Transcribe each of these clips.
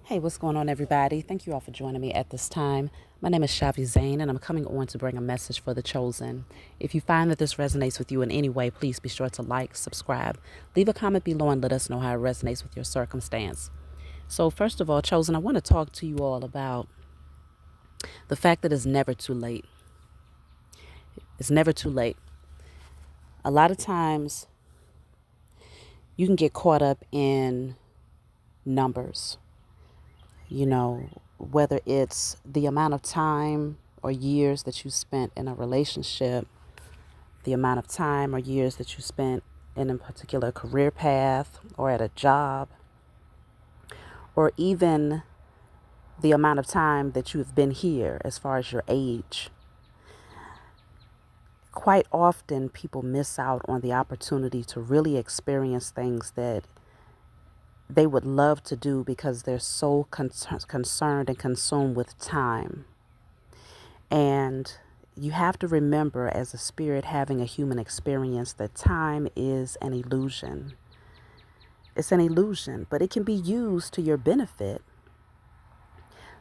Hey, what's going on, everybody? Thank you all for joining me at this time. My name is Shavi Zane, and I'm coming on to bring a message for the chosen. If you find that this resonates with you in any way, please be sure to like, subscribe, leave a comment below, and let us know how it resonates with your circumstance. So, first of all, chosen, I want to talk to you all about the fact that it's never too late. It's never too late. A lot of times, you can get caught up in numbers, whether it's the amount of time or years that you spent in a relationship, the amount of time or years that you spent in a particular career path or at a job, or even the amount of time that you have been here as far as your age. Quite often, people miss out on the opportunity to really experience things that they would love to do because they're so concerned and consumed with time. And you have to remember, as a spirit having a human experience, that time is an illusion. It's an illusion, but it can be used to your benefit.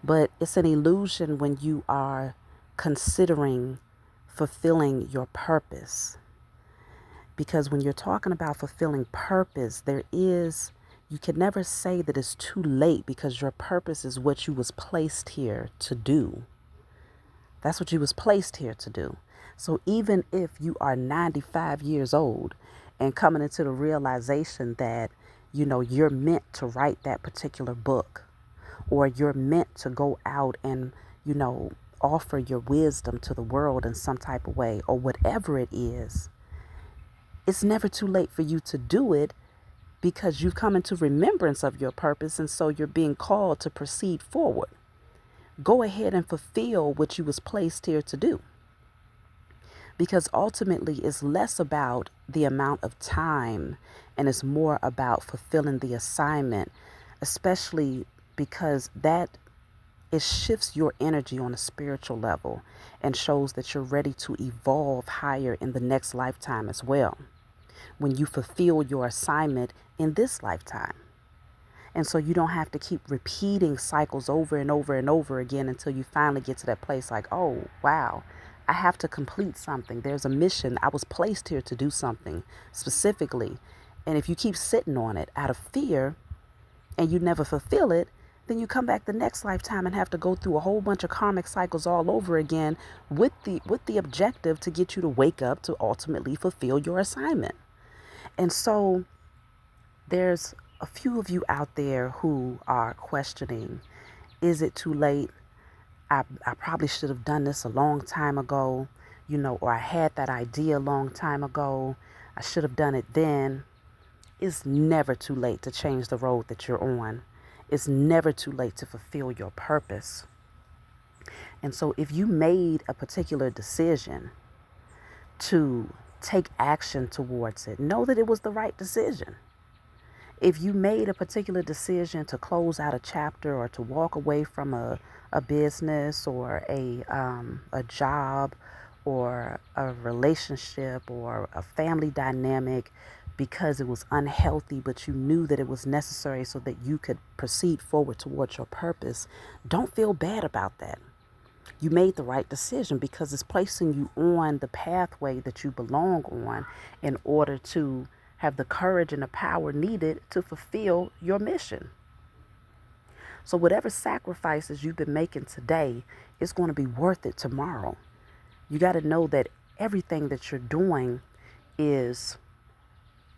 But it's an illusion when you are considering fulfilling your purpose. Because when you're talking about fulfilling purpose, you can never say that it's too late, because your purpose is what you was placed here to do. That's what you was placed here to do. So even if you are 95 years old and coming into the realization that, you're meant to write that particular book, or you're meant to go out and, offer your wisdom to the world in some type of way, or whatever it is, it's never too late for you to do it, because you've come into remembrance of your purpose. And so you're being called to proceed forward. Go ahead and fulfill what you was placed here to do. Because ultimately it's less about the amount of time and it's more about fulfilling the assignment, especially because it shifts your energy on a spiritual level and shows that you're ready to evolve higher in the next lifetime as well, when you fulfill your assignment in this lifetime. And so you don't have to keep repeating cycles over and over and over again until you finally get to that place like, oh, wow, I have to complete something. There's a mission. I was placed here to do something specifically. And if you keep sitting on it out of fear and you never fulfill it, then you come back the next lifetime and have to go through a whole bunch of karmic cycles all over again with the objective to get you to wake up to ultimately fulfill your assignment. And so there's a few of you out there who are questioning, is it too late? I probably should have done this a long time ago, or I had that idea a long time ago. I should have done it then. It's never too late to change the road that you're on. It's never too late to fulfill your purpose. And so if you made a particular decision to take action towards it, know that it was the right decision. If you made a particular decision to close out a chapter or to walk away from a business or a job or a relationship or a family dynamic because it was unhealthy, but you knew that it was necessary so that you could proceed forward towards your purpose, don't feel bad about that. You made the right decision because it's placing you on the pathway that you belong on in order to have the courage and the power needed to fulfill your mission. So whatever sacrifices you've been making today is going to be worth it tomorrow. You got to know that everything that you're doing is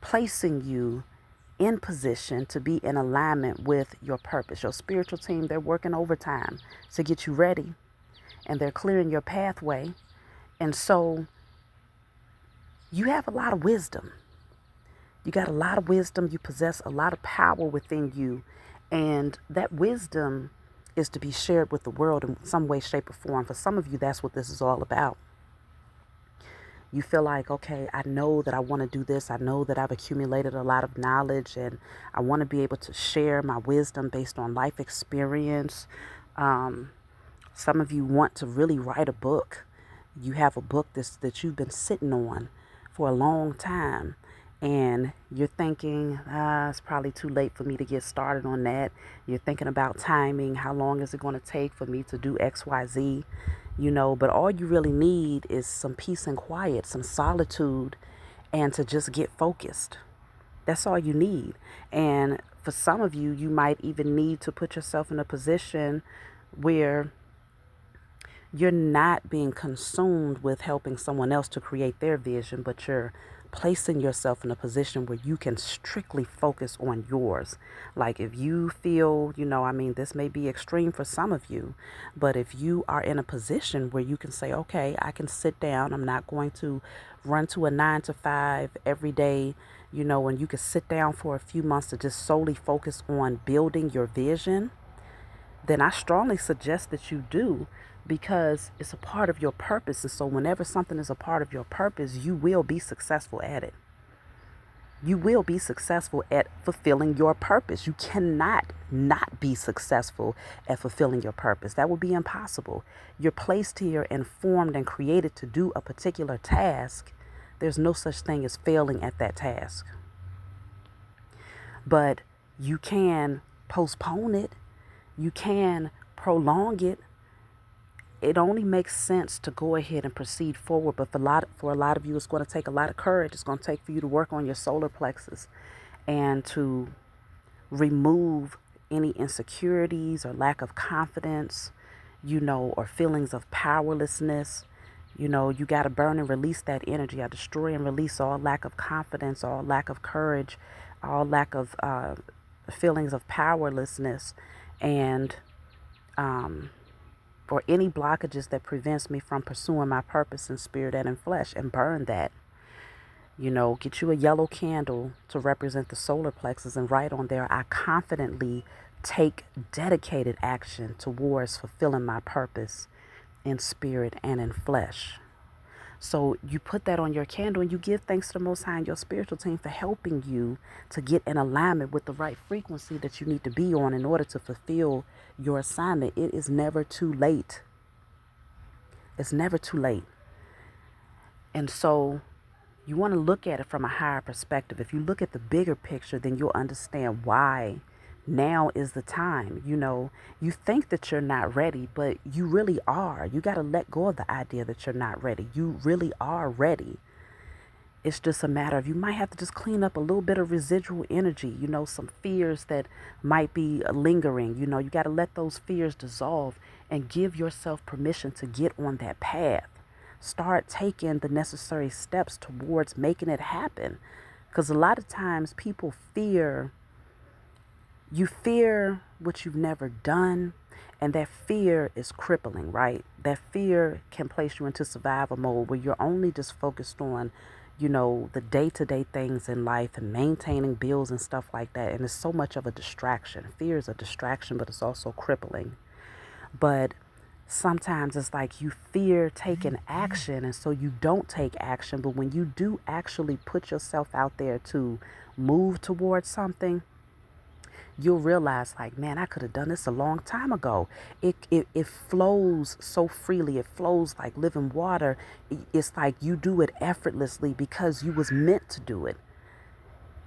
placing you in position to be in alignment with your purpose. Your spiritual team, they're working overtime to get you ready, and they're clearing your pathway. And so you have a lot of wisdom. You got a lot of wisdom. You possess a lot of power within you. And that wisdom is to be shared with the world in some way, shape, or form. For some of you, that's what this is all about. You feel like, okay, I know that I want to do this. I know that I've accumulated a lot of knowledge and I want to be able to share my wisdom based on life experience. Some of you want to really write a book. You have a book that you've been sitting on for a long time. and you're thinking, it's probably too late for me to get started on that. You're thinking about timing. How long is it going to take for me to do XYZ? But all you really need is some peace and quiet, some solitude, and to just get focused. That's all you need. And for some of you, you might even need to put yourself in a position where you're not being consumed with helping someone else to create their vision, but you're placing yourself in a position where you can strictly focus on yours. Like if you feel, this may be extreme for some of you, but if you are in a position where you can say, okay, I can sit down, I'm not going to run to a 9 to 5 every day, and you can sit down for a few months to just solely focus on building your vision, then I strongly suggest that you do, because it's a part of your purpose. And so whenever something is a part of your purpose, you will be successful at it. You will be successful at fulfilling your purpose. You cannot not be successful at fulfilling your purpose. That would be impossible. You're placed here and formed and created to do a particular task. There's no such thing as failing at that task. But you can postpone it. You can prolong it. It only makes sense to go ahead and proceed forward. But for a lot of you, it's going to take a lot of courage. It's going to take for you to work on your solar plexus and to remove any insecurities or lack of confidence, or feelings of powerlessness. You got to burn and release that energy. I destroy and release all lack of confidence, all lack of courage, all lack of feelings of powerlessness, and or any blockages that prevents me from pursuing my purpose in spirit and in flesh, and burn that. Get you a yellow candle to represent the solar plexus and write on there, I confidently take dedicated action towards fulfilling my purpose in spirit and in flesh. So you put that on your candle and you give thanks to the Most High and your spiritual team for helping you to get in alignment with the right frequency that you need to be on in order to fulfill your assignment. It is never too late. It's never too late. And so you want to look at it from a higher perspective. If you look at the bigger picture, then you'll understand why now is the time. You think that you're not ready, but you really are. You got to let go of the idea that you're not ready. You really are ready. It's just a matter of, you might have to just clean up a little bit of residual energy, some fears that might be lingering. You got to let those fears dissolve and give yourself permission to get on that path. Start taking the necessary steps towards making it happen. Because a lot of times people fear. You fear what you've never done, and that fear is crippling, right? That fear can place you into survival mode where you're only just focused on, the day-to-day things in life and maintaining bills and stuff like that. And it's so much of a distraction. Fear is a distraction, but it's also crippling. But sometimes it's like you fear taking action, and so you don't take action. But when you do actually put yourself out there to move towards something, you'll realize, like, man, I could have done this a long time ago. It flows so freely. It flows like living water. It's like you do it effortlessly because you was meant to do it.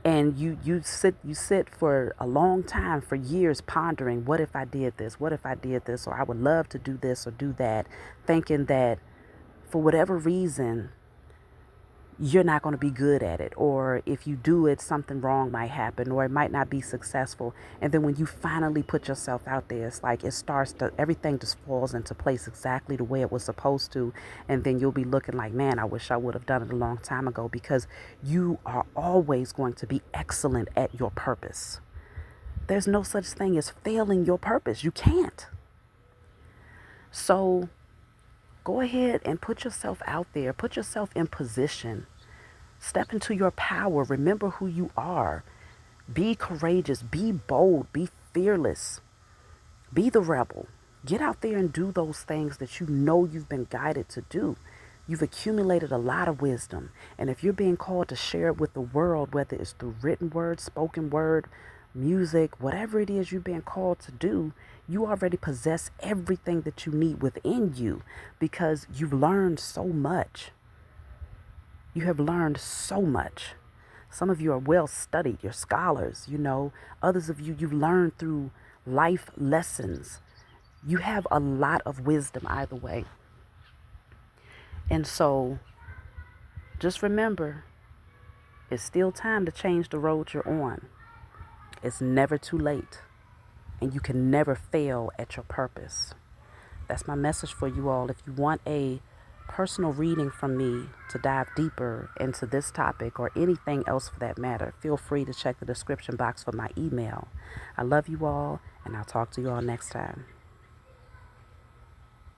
And you sit for a long time, for years, pondering, what if I did this? What if I did this? Or I would love to do this or do that, thinking that for whatever reason, you're not going to be good at it, or if you do it, something wrong might happen, or it might not be successful. And then when you finally put yourself out there, it's like everything just falls into place exactly the way it was supposed to. And then you'll be looking like, man, I wish I would have done it a long time ago, because you are always going to be excellent at your purpose. There's no such thing as failing your purpose. You can't. So go ahead and put yourself out there. Put yourself in position. Step into your power. Remember who you are. Be courageous. Be bold. Be fearless. Be the rebel. Get out there and do those things that you know you've been guided to do. You've accumulated a lot of wisdom. And if you're being called to share it with the world, whether it's through written word, spoken word, music, whatever it is you're being called to do, you already possess everything that you need within you, because you've learned so much. You have learned so much. Some of you are well studied, you're scholars, you know. Others of you, you've learned through life lessons. You have a lot of wisdom either way. And so just remember, it's still time to change the road you're on. It's never too late. And you can never fail at your purpose. That's my message for you all. If you want a personal reading from me to dive deeper into this topic or anything else for that matter, feel free to check the description box for my email. I love you all, and I'll talk to you all next time.